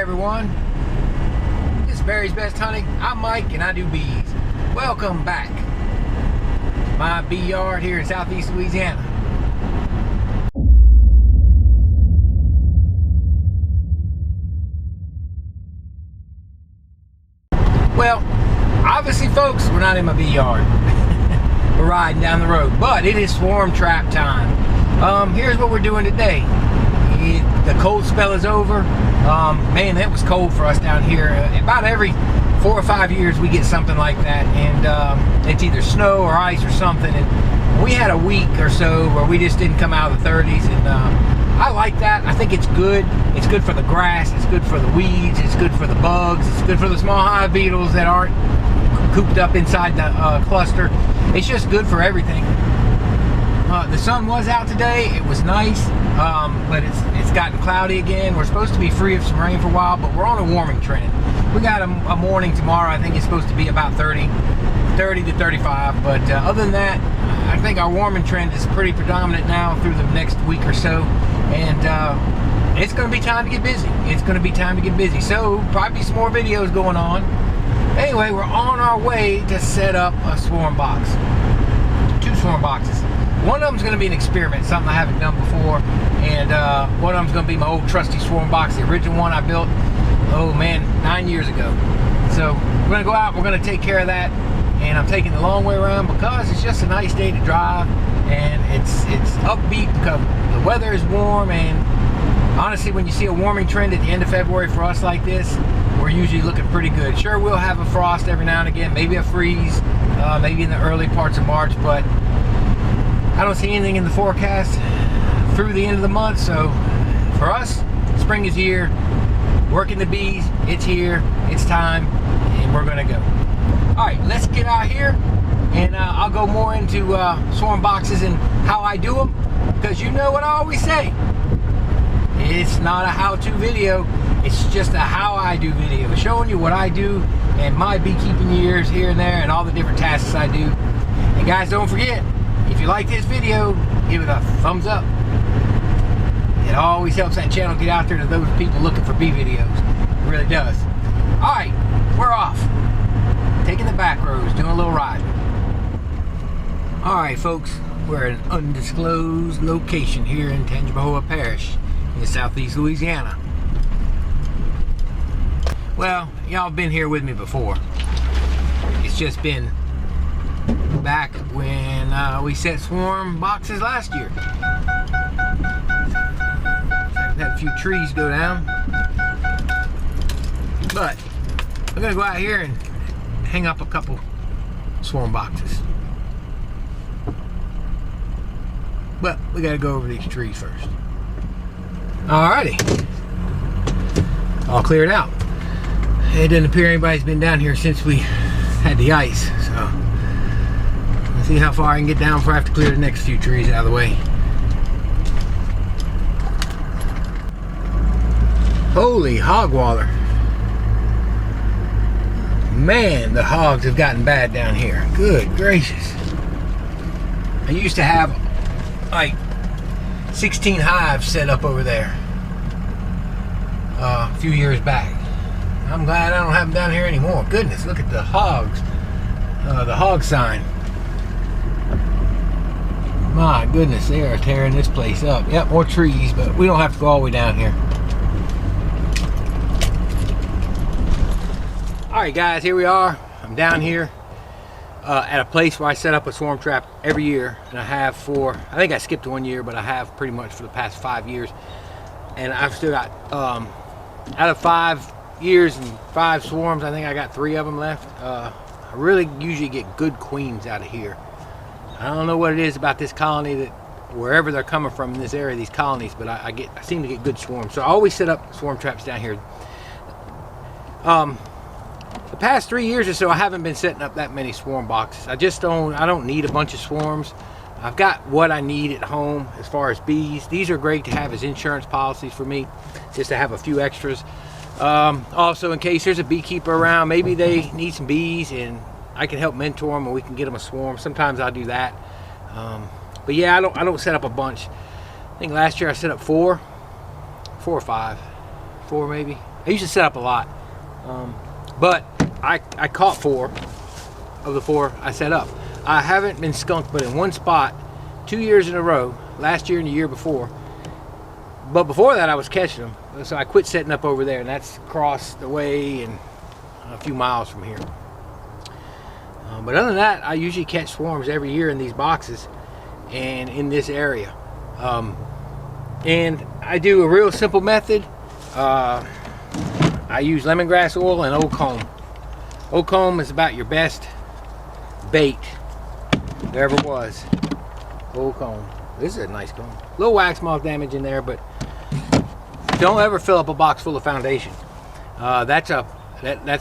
everyone. This is Barry's Best Hunting. I'm Mike and I do bees. Welcome back to my bee yard here in southeast Louisiana. Well, obviously folks, we're not in my bee yard. We're riding down the road, but it is swarm trap time. Here's what we're doing today. The cold spell is over. Man, it was cold for us down here. About every 4 or 5 years we get something like that, and it's either snow or ice or something. And we had a week or so where we just didn't come out of the 30s, and I like that. I think it's good. It's good for the grass. It's good for the weeds. It's good for the bugs. It's good for the small hive beetles that aren't cooped up inside the cluster. It's just good for everything. The sun was out today. It was nice, but it's gotten cloudy again. We're supposed to be free of some rain for a while, but we're on a warming trend. We got a morning tomorrow. I think it's supposed to be about 30 to 35, but other than that, I think our warming trend is pretty predominant now through the next week or so, and it's going to be time to get busy. It's going to be time to get busy, so probably some more videos going on. Anyway, we're on our way to set up a swarm box. 2 swarm boxes. One of them's going to be an experiment, something I haven't done before, and one of them's going to be my old trusty swarm box, the original one I built, oh man, 9 years ago. So we're going to go out, we're going to take care of that, and I'm taking the long way around because it's just a nice day to drive, and it's upbeat because the weather is warm, and honestly, when you see a warming trend at the end of February for us like this, we're usually looking pretty good. Sure, we'll have a frost every now and again, maybe a freeze, maybe in the early parts of March, but I don't see anything in the forecast through the end of the month. So for us, spring is here. Working the bees, it's here, it's time, and we're gonna go. All right, let's get out here, and I'll go more into swarm boxes and how I do them, because you know what I always say, it's not a how-to video, it's just a how I do video, showing you what I do and my beekeeping years here and there and all the different tasks I do. And guys, don't forget, if you like this video, give it a thumbs up. It always helps that channel get out there to those people looking for bee videos. It really does. Alright, we're off. Taking the back roads, doing a little riding. Alright folks, we're at an undisclosed location here in Tangipahoa Parish in southeast Louisiana. Well, y'all been here with me before. It's just been back when we set swarm boxes last year. I've had a few trees go down, but I'm gonna go out here and hang up a couple swarm boxes. But we gotta go over these trees first. Alrighty, all cleared out. It doesn't appear anybody's been down here since we had the ice, so let's see how far I can get down before I have to clear the next few trees out of the way. Holy hog waller. Man, the hogs have gotten bad down here. Good gracious. I used to have like 16 hives set up over there a few years back. I'm glad I don't have them down here anymore. Goodness, look at the hogs. The hog sign. My goodness, they are tearing this place up. Yep, more trees, but we don't have to go all the way down here. Alright guys, here we are. I'm down here at a place where I set up a swarm trap every year, and I have for, I think I skipped 1 year, but I have pretty much for the past 5 years. And I've still got, out of 5 years and 5 swarms, I think I got 3 of them left. I really usually get good queens out of here. I don't know what it is about this colony, that wherever they're coming from in this area, these colonies, but I seem to get good swarms. So I always set up swarm traps down here. The past 3 years or so, I haven't been setting up that many swarm boxes. I don't need a bunch of swarms. I've got what I need at home as far as bees. These are great to have as insurance policies for me, just to have a few extras. Also, in case there's a beekeeper around, maybe they need some bees and I can help mentor them and we can get them a swarm. Sometimes I'll do that. But yeah, I don't set up a bunch. I think last year I set up 4 or 5. 4 maybe. I used to set up a lot, but I caught 4 of the 4 I set up. I haven't been skunked but in one spot 2 years in a row, last year and the year before. But before that I was catching them, so I quit setting up over there, and that's across the way and a few miles from here. But other than that, I usually catch swarms every year in these boxes and in this area. And I do a real simple method. I use lemongrass oil and old comb. Old comb is about your best bait there ever was. Old comb. This is a nice comb. A little wax moth damage in there, but don't ever fill up a box full of foundation. That's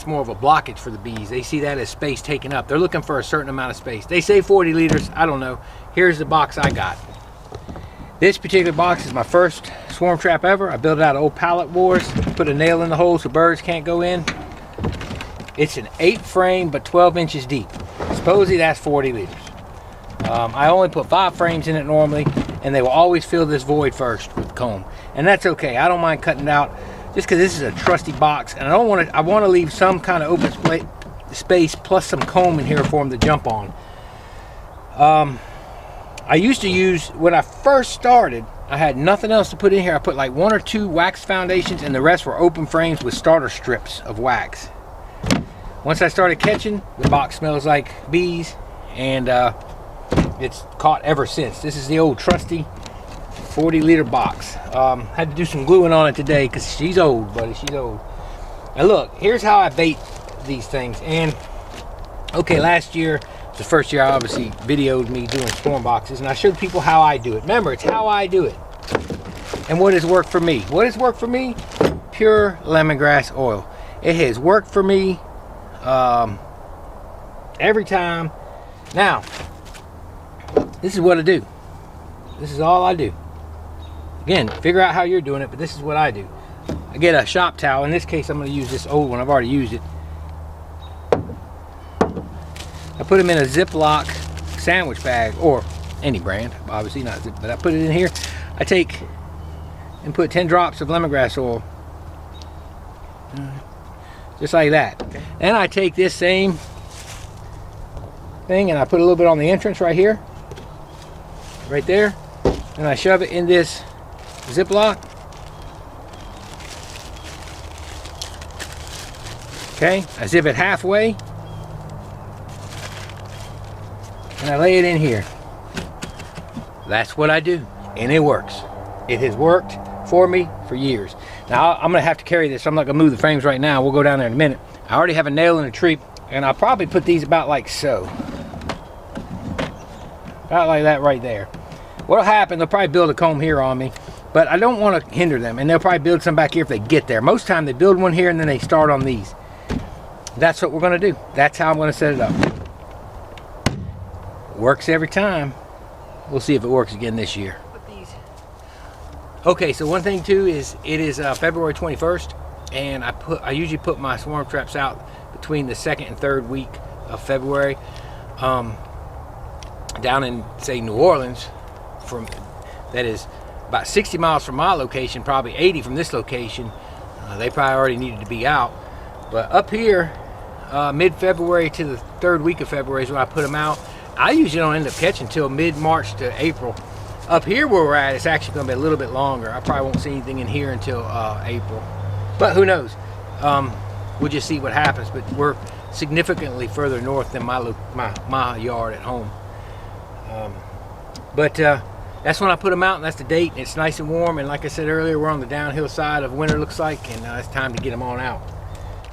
more of a blockage for the bees. They see that as space taken up. They're looking for a certain amount of space. They say 40 liters. I don't know. Here's the box I got. This particular box is my first swarm trap ever. I built it out of old pallet boards. Put a nail in the hole so birds can't go in. It's an 8 frame but 12 inches deep. Supposedly that's 40 liters. I only put 5 frames in it normally, and they will always fill this void first with comb. And that's okay. I don't mind cutting it out just because this is a trusty box, and I want to leave some kind of open space plus some comb in here for them to jump on. I used to use, when I first started, I had nothing else to put in here. I put like 1 or 2 wax foundations, and the rest were open frames with starter strips of wax. Once I started catching, the box smells like bees, and it's caught ever since. This is the old trusty 40-liter box. Had to do some gluing on it today because she's old, buddy. She's old. And look, here's how I bait these things. And okay, last year, the first year I obviously videoed me doing swarm boxes, and I showed people how I do it. Remember, it's how I do it and what has worked for me. What has worked for me? Pure lemongrass oil. It has worked for me every time. Now, this is what I do. This is all I do. Again, figure out how you're doing it, but this is what I do. I get a shop towel. In this case, I'm going to use this old one. I've already used it. I put them in a Ziploc sandwich bag, or any brand, obviously not Zip, but I put it in here. I take and put 10 drops of lemongrass oil, just like that. Then I take this same thing and I put a little bit on the entrance right here, right there, and I shove it in this Ziploc. Okay, I zip it halfway, and I lay it in here. That's what I do, and it works. It has worked for me for years. Now I'm gonna have to carry this. I'm not gonna move the frames right now. We'll go down there in a minute. I already have a nail in a tree, and I'll probably put these about like so. About like that right there. What'll happen, they'll probably build a comb here on me, but I don't want to hinder them, and they'll probably build some back here if they get there. Most time they build one here and then they start on these. That's what we're gonna do. That's how I'm gonna set it up. Works every time. We'll see if it works again this year. Okay, so one thing too is it is February 21st, and I usually put my swarm traps out between the 2nd and 3rd week of February. Down in, say, New Orleans, that is about 60 miles from my location, probably 80 from this location. They probably already needed to be out. But up here, mid-February to the 3rd week of February is when I put them out. I usually don't end up catching until mid-March to April. Up here where we're at, it's actually going to be a little bit longer. I probably won't see anything in here until April. But who knows? We'll just see what happens. But we're significantly further north than my yard at home. That's when I put them out, and that's the date. It's nice and warm, and like I said earlier, we're on the downhill side of winter, looks like, and it's time to get them on out.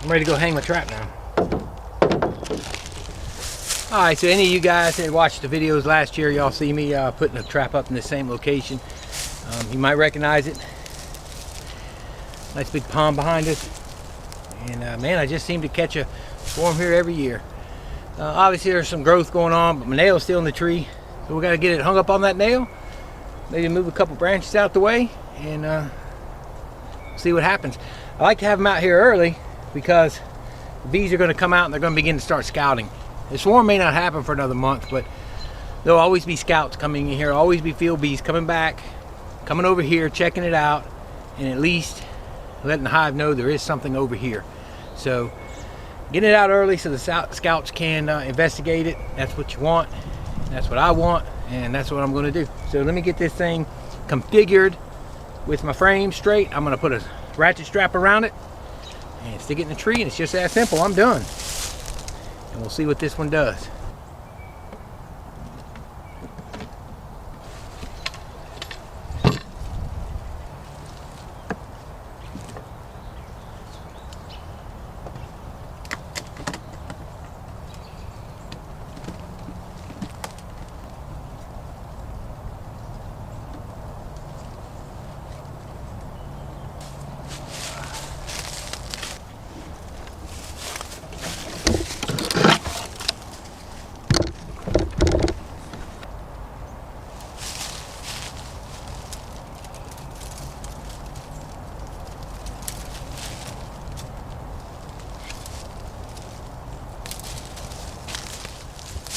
I'm ready to go hang my trap now. Alright, so any of you guys that watched the videos last year, y'all see me putting a trap up in the same location. You might recognize it. Nice big pond behind us. And man, I just seem to catch a swarm here every year. Obviously there's some growth going on, but my nail's still in the tree. So we got to get it hung up on that nail. Maybe move a couple branches out the way and see what happens. I like to have them out here early because the bees are going to come out and they're going to begin to start scouting. The swarm may not happen for another month, but there'll always be scouts coming in here, always be field bees coming back, coming over here, checking it out, and at least letting the hive know there is something over here. So getting it out early so the scouts can investigate it. That's what you want. That's what I want, and that's what I'm going to do. So let me get this thing configured with my frame straight. I'm going to put a ratchet strap around it and stick it in the tree, and it's just that simple. I'm done. And we'll see what this one does.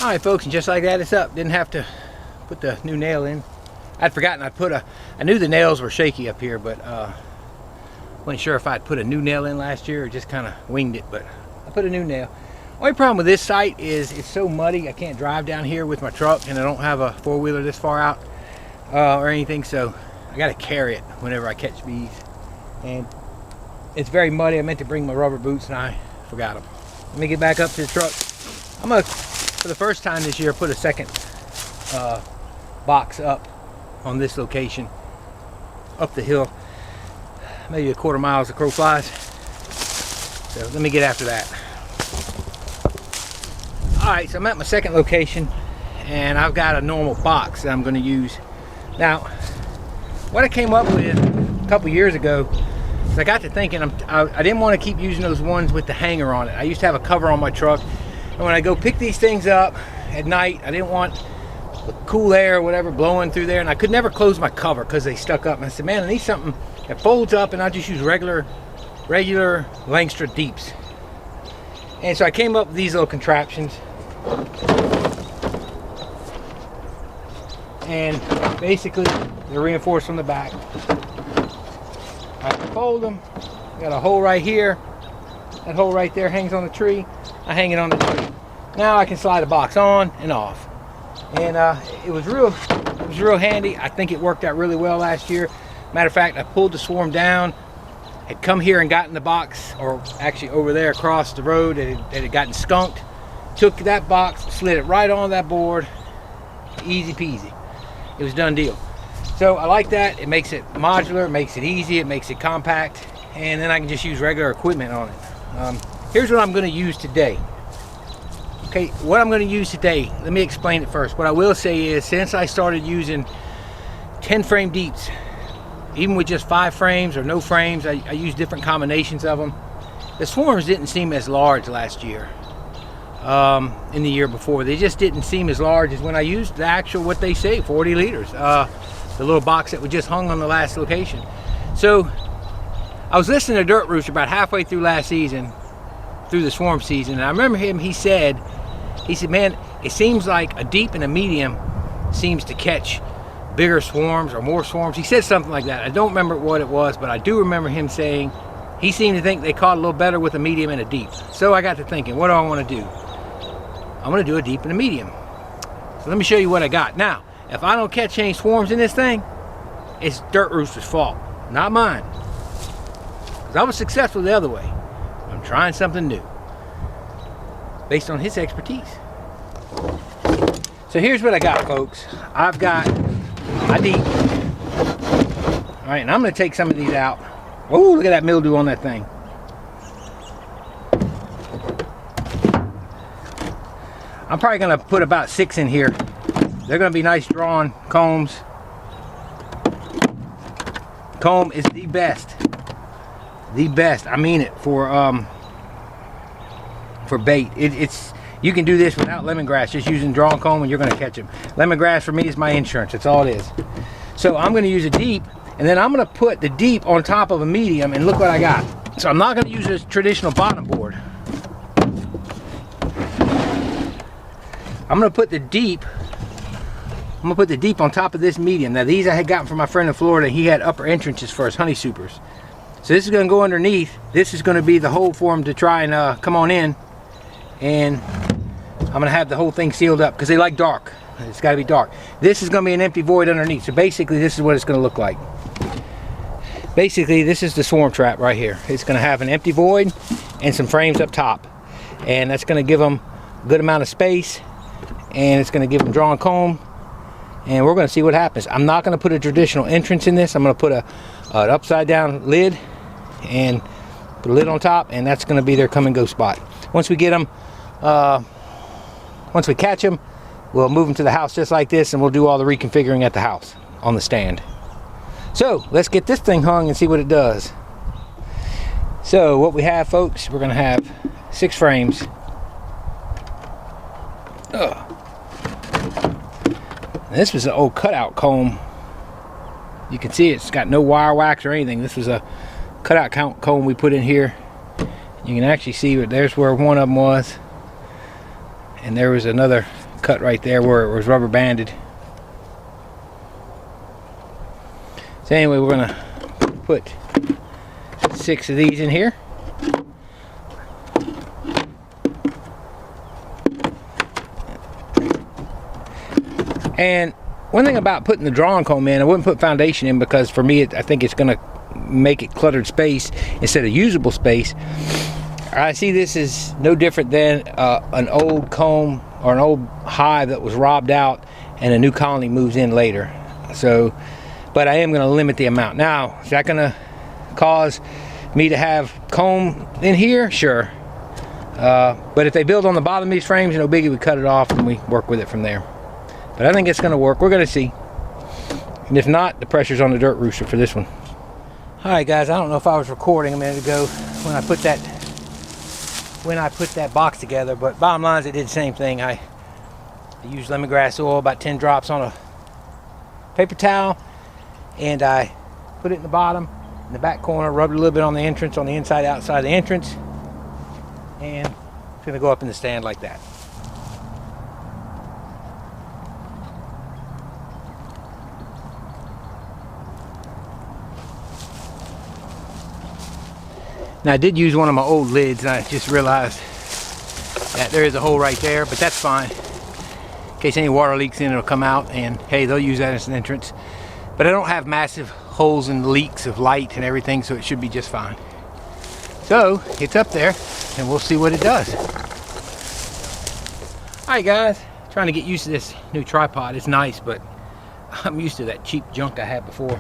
Alright folks, and just like that it's up. Didn't have to put the new nail in. I'd forgotten I knew the nails were shaky up here, but wasn't sure if I'd put a new nail in last year or just kind of winged it, but I put a new nail. Only problem with this site is it's so muddy. I can't drive down here with my truck, and I don't have a four-wheeler this far out or anything, so I got to carry it whenever I catch bees. And it's very muddy. I meant to bring my rubber boots and I forgot them. Let me get back up to the truck. I'm gonna, for the first time this year, put a second box up on this location, up the hill, maybe a quarter mile as the crow flies. So let me get after that. Alright, so I'm at my second location, and I've got a normal box that I'm going to use. Now, what I came up with a couple years ago is I got to thinking I didn't want to keep using those ones with the hanger on it. I used to have a cover on my truck, and when I go pick these things up at night, I didn't want cool air or whatever blowing through there, and I could never close my cover because they stuck up. And I said, man, I need something that folds up, and I'll just use regular Langstra deeps. And so I came up with these little contraptions, and basically they're reinforced from the back. I fold them. Got a hole right here. That hole right there hangs on the tree. I hang it on the tree. Now I can slide the box on and off. And it was real handy. I think it worked out really well last year. Matter of fact, I pulled the swarm down, had come here and gotten the box, or actually over there across the road that had gotten skunked. Took that box, slid it right on that board, easy peasy. It was a done deal. So I like that. It makes it modular, it makes it easy, it makes it compact, and then I can just use regular equipment on it. Here's what I'm going to use today. Okay, what I'm going to use today, let me explain it first. What I will say is, since I started using 10 frame deeps, even with just 5 frames or no frames, I use different combinations of them. The swarms didn't seem as large last year. In the year before, they just didn't seem as large as when I used the actual, what they say, 40 liters, the little box that was just hung on the last location. So I was listening to Dirt Rooster about halfway through last season, through the swarm season, and I remember he said, man, it seems like a deep and a medium seems to catch bigger swarms or more swarms. He said something like that. I don't remember what it was, but I do remember him saying he seemed to think they caught a little better with a medium and a deep. So I got to thinking, what do I want to do? I'm going to do a deep and a medium. So let me show you what I got. Now, if I don't catch any swarms in this thing, it's Dirt Rooster's fault, not mine. Because I was successful the other way. I'm trying something new based on his expertise. So here's what I got, folks. I've got my deep. All right, and I'm going to take some of these out. Oh, look at that mildew on that thing. I'm probably going to put about 6 in here. They're going to be nice drawn combs. Comb is the best. The best. I mean it for bait. It's you can do this without lemongrass, just using drawn comb, and you're going to catch them. Lemongrass for me is my insurance. That's all it is. So I'm going to use a deep, and then I'm going to put the deep on top of a medium, and look what I got. So I'm not going to use a traditional bottom board. I'm going to put the deep on top of this medium. Now these I had gotten from my friend in Florida. He had upper entrances for his honey supers. So this is going to go underneath. This is going to be the hole for them to try and come on in. And I'm going to have the whole thing sealed up because they like dark. It's got to be dark. This is going to be an empty void underneath. So basically this is what it's going to look like. Basically this is the swarm trap right here. It's going to have an empty void and some frames up top. And that's going to give them a good amount of space. And it's going to give them drawn comb. And we're going to see what happens. I'm not going to put a traditional entrance in this. I'm going to put an upside down lid and put a lid on top, and that's going to be their come and go spot. Once we get them, once we catch them, we'll move them to the house just like this, and we'll do all the reconfiguring at the house on the stand. So let's get this thing hung and see what it does. So what we have, folks, we're going to have 6 frames. This was an old cutout comb. You can see it's got no wire wax or anything. This was a cutout comb we put in here. You can actually see there's where one of them was, and there was another cut right there where it was rubber banded. So anyway, we're gonna put 6 of these in here. And one thing about putting the drawn comb in, I wouldn't put foundation in because for me, I think it's going to make it cluttered space instead of usable space. I see this is no different than an old comb or an old hive that was robbed out and a new colony moves in later. So, but I am going to limit the amount. Now, is that going to cause me to have comb in here? Sure. But if they build on the bottom of these frames, no biggie, we cut it off and we work with it from there. But I think it's going to work. We're going to see. And if not, the pressure's on the dirt rooster for this one. Alright guys, I don't know if I was recording a minute ago when I put that box together, but bottom line is it did the same thing. I used lemongrass oil, about 10 drops on a paper towel, and I put it in the bottom, in the back corner, rubbed it a little bit on the entrance, on the inside, outside of the entrance, and it's going to go up in the stand like that. Now I did use one of my old lids, and I just realized that there is a hole right there, but that's fine. In case any water leaks in, it'll come out, and hey, they'll use that as an entrance. But I don't have massive holes and leaks of light and everything, so it should be just fine. So it's up there, and we'll see what it does. Alright guys, trying to get used to this new tripod. It's nice, but I'm used to that cheap junk I had before.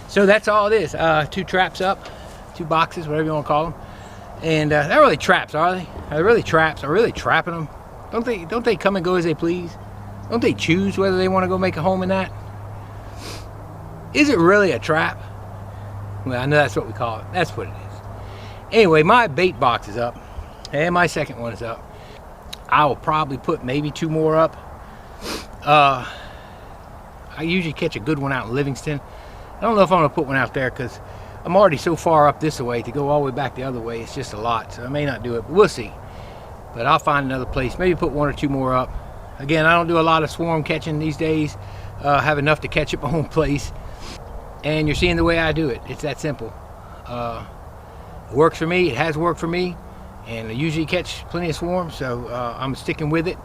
So that's all it is. 2 traps up. 2 boxes, whatever you want to call them, and they're not really traps, are they? Are they really traps? Are we really trapping them? Don't they come and go as they please? Don't they choose whether they want to go make a home in that? Is it really a trap? Well, I know that's what we call it. That's what it is. Anyway, my bait box is up, and my second one is up. I will probably put maybe 2 more up. I usually catch a good one out in Livingston. I don't know if I'm going to put one out there because I'm already so far up this way. To go all the way back the other way, it's just a lot, so I may not do it, but we'll see. But I'll find another place, maybe put 1 or 2 more up. Again, I don't do a lot of swarm catching these days. Have enough to catch at my own place, and you're seeing the way I do it. It's that simple. It works for me. It has worked for me, and I usually catch plenty of swarms, so I'm sticking with it.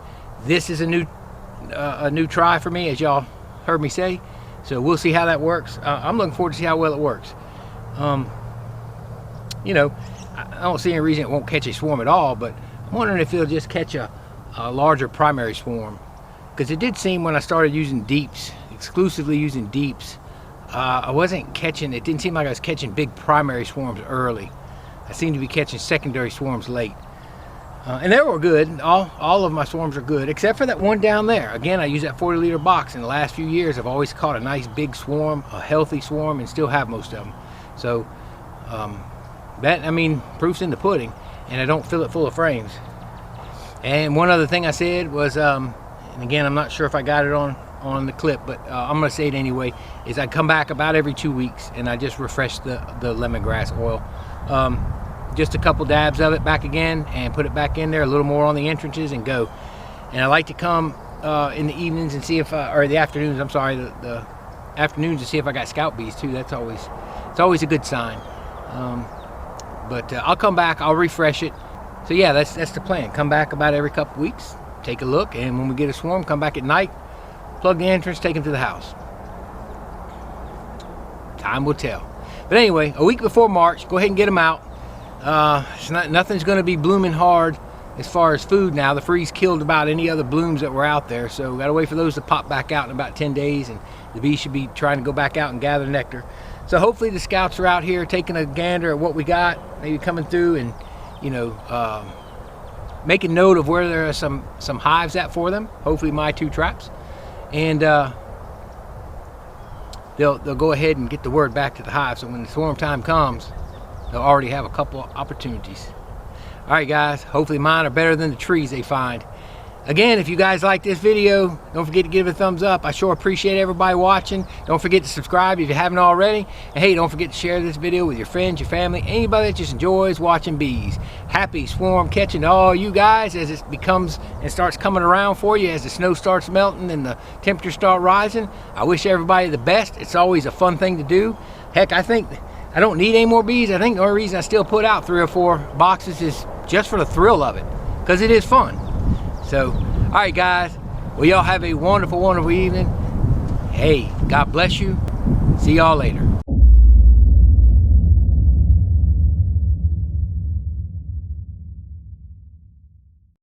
This is a new try for me, as y'all heard me say, so we'll see how that works. I'm looking forward to see how well it works. You know, I don't see any reason it won't catch a swarm at all, but I'm wondering if it'll just catch a larger primary swarm, because it did seem when I started using deeps, exclusively using deeps, I wasn't catching, it didn't seem like I was catching big primary swarms early. I seemed to be catching secondary swarms late, and they were good. All of my swarms are good except for that one down there. Again, I use that 40-liter box. In the last few years, I've always caught a nice big swarm, a healthy swarm, and still have most of them. So that, I mean, proof's in the pudding, and I don't fill it full of frames. And one other thing I said was, and again, I'm not sure if I got it on the clip, but I'm gonna say it anyway, is I come back about every 2 weeks and I just refresh the lemongrass oil. Just a couple dabs of it back again and put it back in there, a little more on the entrances, and go. And I like to come in the evenings and see if or the afternoons, I'm sorry, the afternoons, to see if I got scout bees too. It's always a good sign. But I'll come back, I'll refresh it. So yeah, that's the plan. Come back about every couple weeks, take a look, and when we get a swarm, come back at night, plug the entrance, take them to the house. Time will tell. But anyway, a week before March, go ahead and get them out. Nothing's going to be blooming hard as far as food now. The freeze killed about any other blooms that were out there, so we got to wait for those to pop back out in about 10 days, and the bees should be trying to go back out and gather nectar. So hopefully the scouts are out here taking a gander at what we got, maybe coming through and, you know, making note of where there are some hives at for them. Hopefully my 2 traps, and they'll go ahead and get the word back to the hive, so when the swarm time comes, they'll already have a couple of opportunities. All right, guys, hopefully mine are better than the trees they find. Again, if you guys like this video, don't forget to give it a thumbs up. I sure appreciate everybody watching. Don't forget to subscribe if you haven't already. And hey, don't forget to share this video with your friends, your family, anybody that just enjoys watching bees. Happy swarm catching to all you guys as it becomes and starts coming around for you, as the snow starts melting and the temperatures start rising. I wish everybody the best. It's always a fun thing to do. Heck, I think I don't need any more bees. I think the only reason I still put out 3 or 4 boxes is just for the thrill of it, because it is fun. So, all right, guys. Well, y'all have a wonderful, wonderful evening. Hey, God bless you. See y'all later.